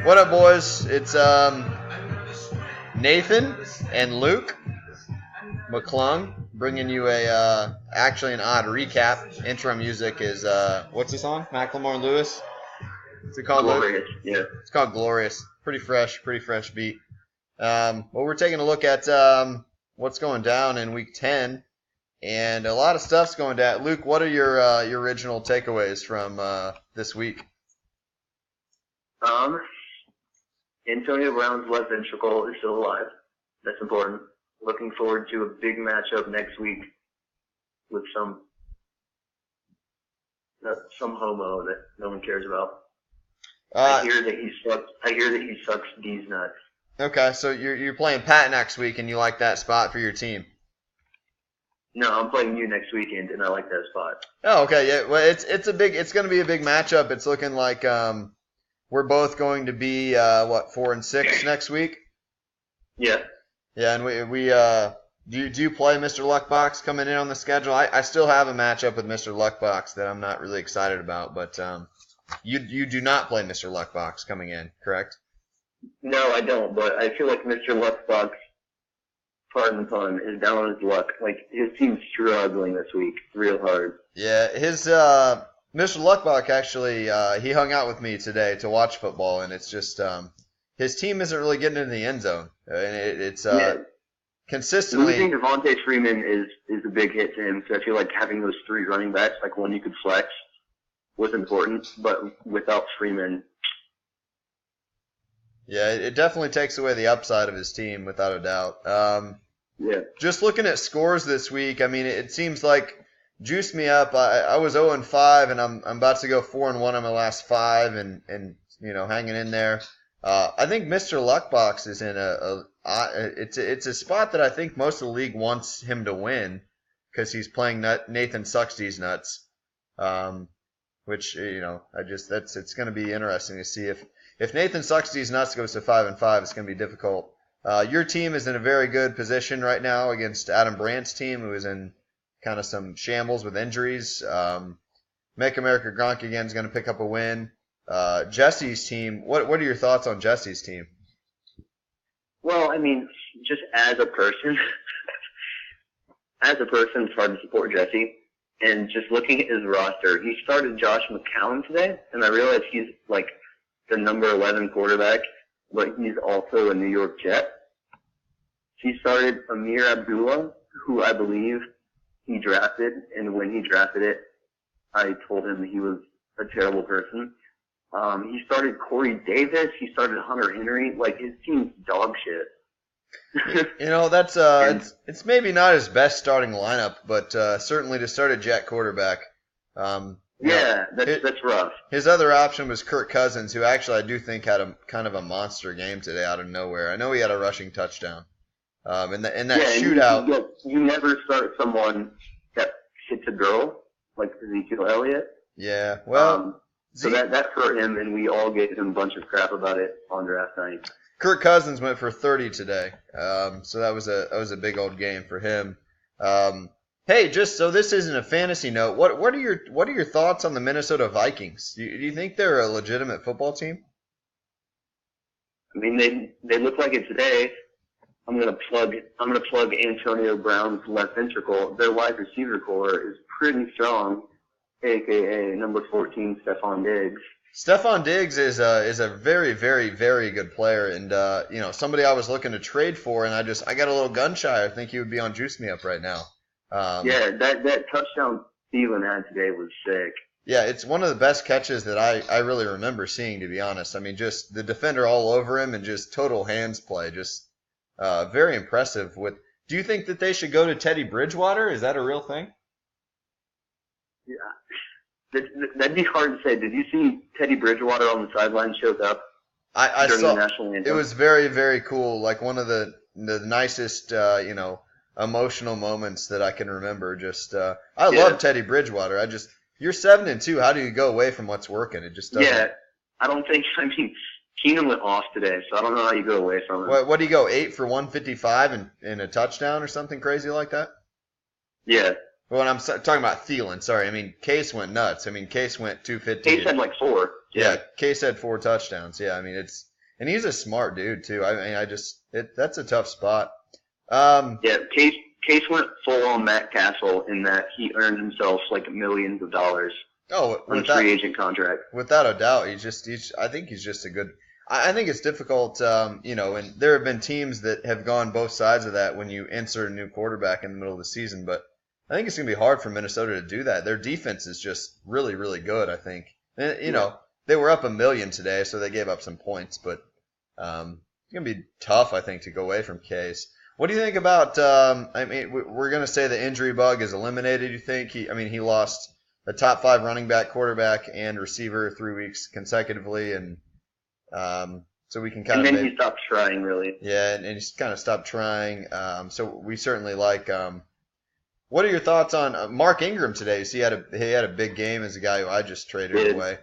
What up, boys? It's Nathan and Luke McClung bringing you actually an odd recap. Intro music is what's the song? Macklemore and Lewis. What's it called, Luke? Glorious, yeah. It's called Glorious. Pretty fresh beat. Well, we're taking a look at what's going down in Week 10, and a lot of stuff's going down. Luke, what are your original takeaways from this week? Antonio Brown's left ventricle is still alive. That's important. Looking forward to a big matchup next week with some homo that no one cares about. I hear that he sucks D's nuts. Okay, so you're playing Pat next week, and you like that spot for your team. No, I'm playing you next weekend, and I like that spot. Oh, okay, yeah. Well, it's going to be a big matchup. It's looking like we're both going to be 4-6 next week. Yeah. Yeah, and we do you play Mr. Luckbox coming in on the schedule? I still have a matchup with Mr. Luckbox that I'm not really excited about, but you do not play Mr. Luckbox coming in, correct? No, I don't, but I feel like Mr. Luckbox, pardon the pun, is down on his luck. Like, his team's struggling this week real hard. Yeah, his Mr. Luckbox actually he hung out with me today to watch football, and it's just his team isn't really getting in the end zone, and it's consistently losing Devontae Freeman is a big hit to him. So I feel like having those three running backs, like one you could flex, was important, but without Freeman. Yeah, it definitely takes away the upside of his team, without a doubt. Yeah. Just looking at scores this week, I mean, it seems like juiced me up. I was 0-5, and I'm about to go 4-1 on my last 5, and hanging in there. I think Mr. Luckbox is in it's a spot that I think most of the league wants him to win because he's playing Nathan Sucks nuts. Which it's going to be interesting to see if Nathan Sucks nuts goes to 5-5, it's going to be difficult. Your team is in a very good position right now against Adam Brandt's team, who is in kind of some shambles with injuries. Make America Gronk again is going to pick up a win. Jesse's team, what are your thoughts on Jesse's team? Well, I mean, just as a person, it's hard to support Jesse. And just looking at his roster, he started Josh McCown today, and I realize he's like the number 11 quarterback, but he's also a New York Jet. He started Amir Abdullah, who I believe he drafted, and when he drafted it, I told him he was a terrible person. He started Corey Davis. He started Hunter Henry. Like, his team's dog shit. That's it's maybe not his best starting lineup, but certainly to start a Jet quarterback. That's rough. His other option was Kirk Cousins, who actually I do think had a kind of a monster game today out of nowhere. I know he had a rushing touchdown. In that shootout. You never start someone that hits a girl like Ezekiel Elliott. Yeah, well. So that hurt him, and we all gave him a bunch of crap about it on draft night. Kirk Cousins went for 30 today, so that was a big old game for him. Hey, just so this isn't a fantasy note, what are your thoughts on the Minnesota Vikings? Do you think they're a legitimate football team? I mean, they look like it today. I'm gonna plug Antonio Brown's left ventricle. Their wide receiver core is pretty strong, aka number 14 Stephon Diggs. Stephon Diggs is a very, very, very good player, and somebody I was looking to trade for, and I got a little gun shy. I think he would be on Juice Me Up right now. That touchdown Thielen had today was sick. Yeah, it's one of the best catches that I really remember seeing, to be honest. I mean, just the defender all over him and just total hands play, just very impressive. Do you think that they should go to Teddy Bridgewater? Is that a real thing? Yeah. That'd be hard to say. Did you see Teddy Bridgewater on the sideline shows up during the national anthem? It was very, very cool. Like one of the nicest, emotional moments that I can remember. I love Teddy Bridgewater. You're 7-2. How do you go away from what's working? It just doesn't. Yeah, Keenum went off today, so I don't know how you go away from it. What do you go, 8 for 155 and a touchdown or something crazy like that? Yeah. Well, I'm talking about Thielen. Sorry, I mean Case went nuts. I mean Case went 250. Case had like 4. Yeah, Case had 4 touchdowns. Yeah, I mean it's And he's a smart dude too. I mean, that's a tough spot. Yeah, Case went full on Matt Castle in that he earned himself like millions of dollars on a free agent contract. Without a doubt, I think he's just a good. I think it's difficult, and there have been teams that have gone both sides of that when you insert a new quarterback in the middle of the season. But I think it's going to be hard for Minnesota to do that. Their defense is just really, really good, I think. And, they were up 1 million today, so they gave up some points. But it's going to be tough, I think, to go away from Case. What do you think about, we're going to say the injury bug is eliminated, you think? He lost a top 5 running back, quarterback, and receiver 3 weeks consecutively, and so we can kind of. And then he stopped trying, really. Yeah, and he's kind of stopped trying. So we certainly like. What are your thoughts on Mark Ingram today? So he had a big game as a guy who I just traded away.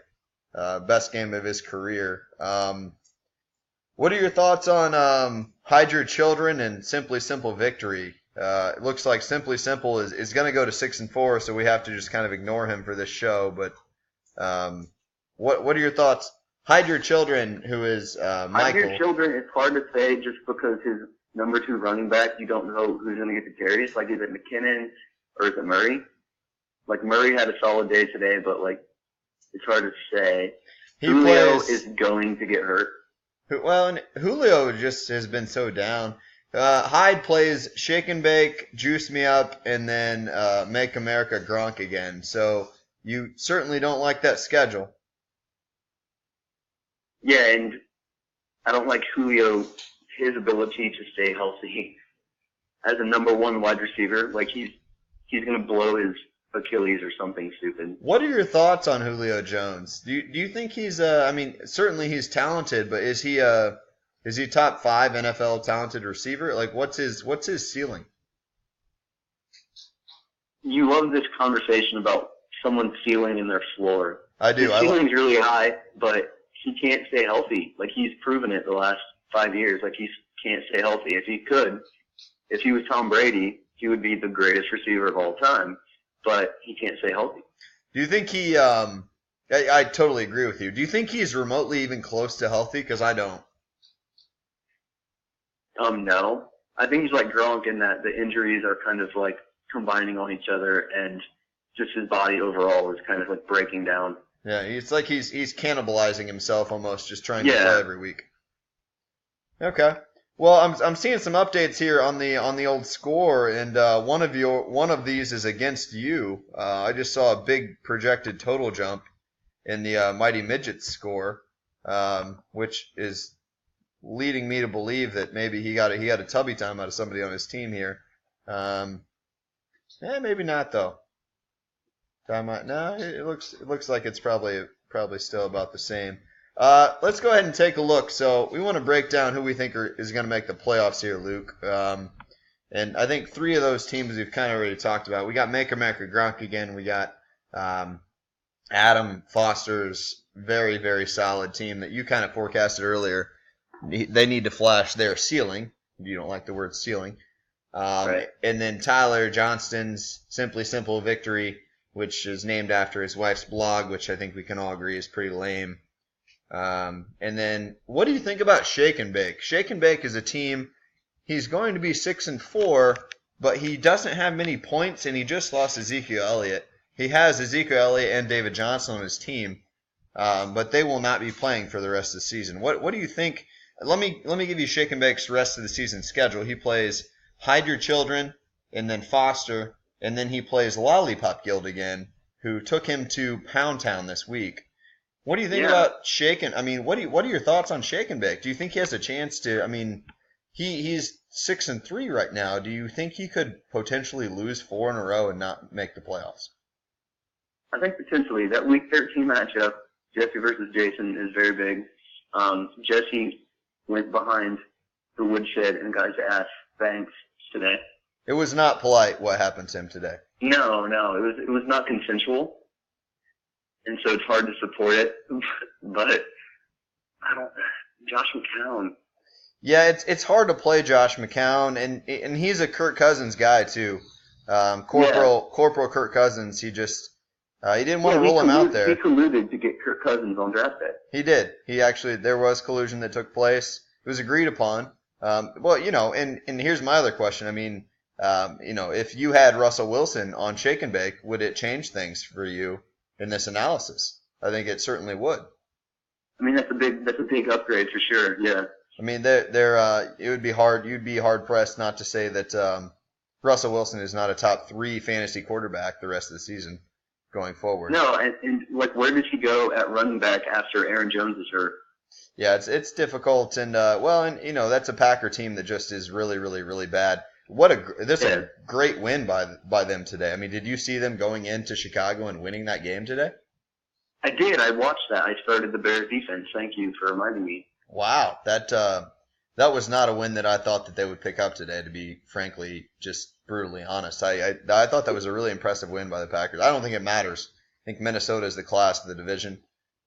Best game of his career. What are your thoughts on Hide Your Children and Simply Simple Victory? It looks like Simply Simple is going to go to 6-4, so we have to just kind of ignore him for this show. But what are your thoughts? Hide Your Children, who is Michael. Hide Your Children, it's hard to say just because his number 2 running back, you don't know who's going to get the carries. Like, is it McKinnon or is it Murray? Like, Murray had a solid day today, but, like, it's hard to say. Julio is going to get hurt. Well, and Julio just has been so down. Hyde plays Shake and Bake, Juice Me Up, and then Make America Gronk again. So you certainly don't like that schedule. Yeah, and I don't like Julio, his ability to stay healthy as a number 1 wide receiver. Like, he's going to blow his Achilles or something stupid. What are your thoughts on Julio Jones? Do you think he's certainly he's talented, but is he top 5 NFL talented receiver? Like, what's his ceiling? You love this conversation about someone's ceiling and their floor. I do. His ceiling's really high, but he can't stay healthy. Like, he's proven it the last 5 years. Like, he can't stay healthy. If he was Tom Brady, he would be the greatest receiver of all time, but he can't stay healthy. Do you think he, I totally agree with you. Do you think he's remotely even close to healthy? Because I don't. No. I think he's like Gronk in that the injuries are kind of like combining on each other, and just his body overall is kind of like breaking down. Yeah, it's like he's cannibalizing himself almost, just trying to play every week. Okay. Well, I'm seeing some updates here on the old score, and one of these is against you. I just saw a big projected total jump in the Mighty Midgets score, which is leading me to believe that maybe he got a tubby time out of somebody on his team here. Maybe not though. No, it looks like it's probably still about the same. Let's go ahead and take a look. So we want to break down who we think is going to make the playoffs here, Luke. And I think 3 of those teams we've kind of already talked about. We got Make America Gronk again. We got Adam Foster's very, very solid team that you kind of forecasted earlier. They need to flash their ceiling. You don't like the word ceiling. Right. And then Tyler Johnston's Simply Simple Victory, which is named after his wife's blog, which I think we can all agree is pretty lame. And then what do you think about Shake and Bake? Shake and Bake is a team. He's going to be 6-4, but he doesn't have many points, and he just lost Ezekiel Elliott. He has Ezekiel Elliott and David Johnson on his team, but they will not be playing for the rest of the season. What do you think? Let me give you Shake and Bake's rest of the season schedule. He plays Hide Your Children, and then Foster, and then he plays Lollipop Guild again, who took him to Pound Town this week. What do you think about Shake and? What are your thoughts on Shake and Bake? Do you think he has a chance to? He's 6-3 right now. Do you think he could potentially lose 4 in a row and not make the playoffs? I think potentially that Week 13 matchup, Jesse versus Jason, is very big. Jesse went behind the woodshed and got his ass spanked today. It was not polite what happened to him today. No, it was not consensual, and so it's hard to support it. But Josh McCown. Yeah, it's hard to play Josh McCown, and he's a Kirk Cousins guy too. Corporal Kirk Cousins. He didn't want to roll him out there. He colluded to get Kirk Cousins on draft day. He did. There was collusion that took place. It was agreed upon. And here's my other question. I mean, if you had Russell Wilson on Shake and Bake, would it change things for you in this analysis? I think it certainly would. I mean, that's a big upgrade for sure. Yeah. I mean, it would be hard. You'd be hard pressed not to say that Russell Wilson is not a top 3 fantasy quarterback the rest of the season going forward. No, and like, where does he go at running back after Aaron Jones is hurt? Yeah, it's difficult, and that's a Packer team that just is really, really, really bad. A great win by them today. I mean, did you see them going into Chicago and winning that game today? I did. I watched that. I started the Bears defense. Thank you for reminding me. Wow, that was not a win that I thought that they would pick up today, to be frankly just brutally honest. I thought that was a really impressive win by the Packers. I don't think it matters. I think Minnesota is the class of the division.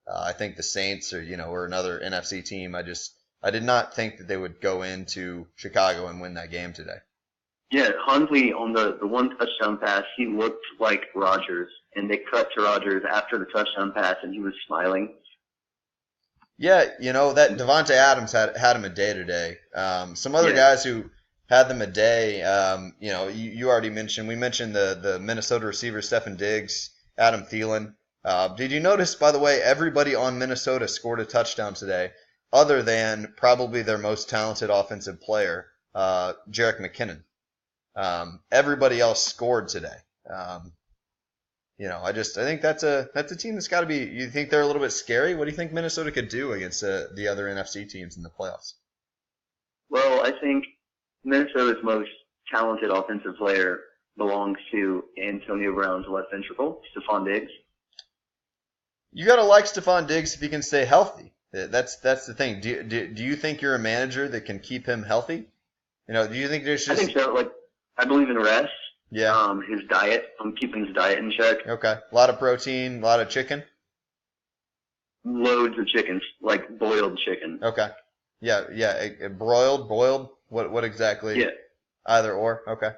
I think the Saints are another NFC team. I did not think that they would go into Chicago and win that game today. Yeah, Hundley on the one touchdown pass, he looked like Rodgers, and they cut to Rodgers after the touchdown pass, and he was smiling. Yeah, that Devontae Adams had him a day today. Some other guys who had them a day, you already mentioned. We mentioned the Minnesota receiver Stefon Diggs, Adam Thielen. Did you notice, by the way, everybody on Minnesota scored a touchdown today, other than probably their most talented offensive player, Jerick McKinnon. Everybody else scored today. I think that's a team that's got to be. You think they're a little bit scary? What do you think Minnesota could do against the other NFC teams in the playoffs? Well, I think Minnesota's most talented offensive player belongs to Antonio Brown's left ventricle, Stefon Diggs. You gotta like Stefon Diggs if he can stay healthy. That's the thing. Do you think you're a manager that can keep him healthy? Do you think there's just? I think so. Like, I believe in rest. Yeah. His diet. I'm keeping his diet in check. Okay. A lot of protein, a lot of chicken. Loads of chickens, like boiled chicken. Okay. Yeah. Broiled, boiled. What exactly? Yeah. Either or. Okay.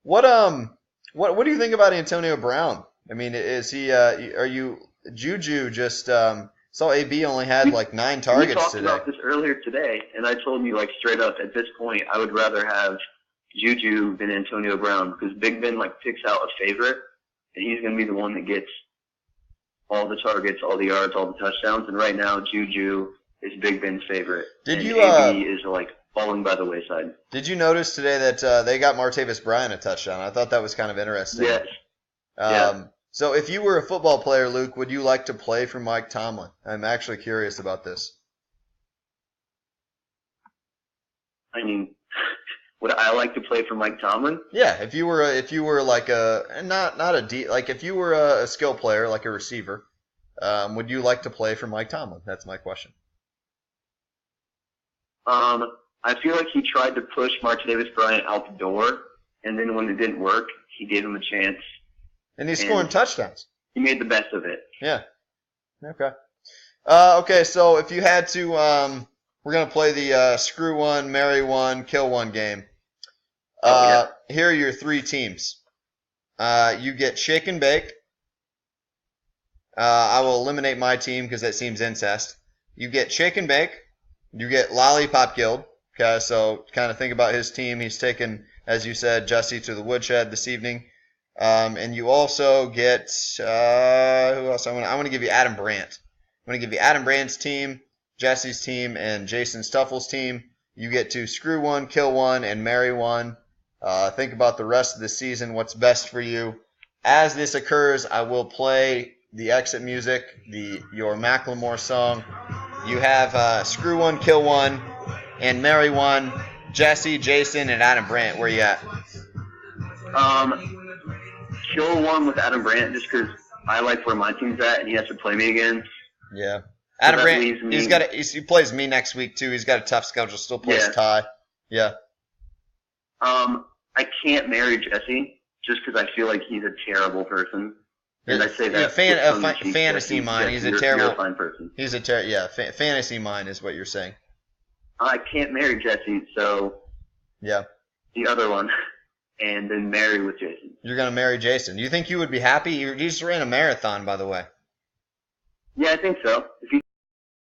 What do you think about Antonio Brown? I mean, is he? Are you Juju? Just saw AB only had like 9 targets today. We talked about this earlier today, and I told you, like, straight up, at this point, I would rather have Juju than Antonio Brown, because Big Ben picks out a favorite, and he's going to be the one that gets all the targets, all the yards, all the touchdowns. And right now, Juju is Big Ben's favorite. AB is falling by the wayside. Did you notice today that they got Martavis Bryant a touchdown? I thought that was kind of interesting. Yes. So if you were a football player, Luke, would you like to play for Mike Tomlin? I'm actually curious about this. I mean, would I like to play for Mike Tomlin? Yeah, if you were if you were a skill player, like a receiver, would you like to play for Mike Tomlin? That's my question. I feel like he tried to push Martavis Bryant out the door, and then when it didn't work, he gave him a chance. And he's scoring touchdowns. He made the best of it. Yeah. Okay. Okay, so if you had to, we're going to play the screw one, marry one, kill one game. Here are your 3 teams. You get Shake and Bake. I will eliminate my team because that seems incest. You get Shake and Bake. You get Lollipop Guild. Okay, so kind of think about his team. He's taken, as you said, Jesse to the woodshed this evening. And you also get, who else? I want to give you Adam Brandt. I'm going to give you Adam Brandt's team, Jesse's team, and Jason Stuffel's team. You get to screw one, kill one, and marry one. Think about the rest of the season, what's best for you. As this occurs, I will play the exit music, your Macklemore song. You have screw one, kill one, and marry one. Jesse, Jason, and Adam Brandt. Where you at? Kill one with Adam Brandt just because I like where my team's at and he has to play me again. Yeah. Adam Brandt, he plays me next week too. He's got a tough schedule. Still plays Ty. Yeah. I can't marry Jesse just because I feel like he's a terrible person. And I say that fantasy mind. He's a terrible. You're a fine person. He's a fantasy mind is what you're saying. I can't marry Jesse, so yeah. The other one. and then marry with Jason. You're going to marry Jason. You think you would be happy? You just ran a marathon, by the way. Yeah, I think so. If he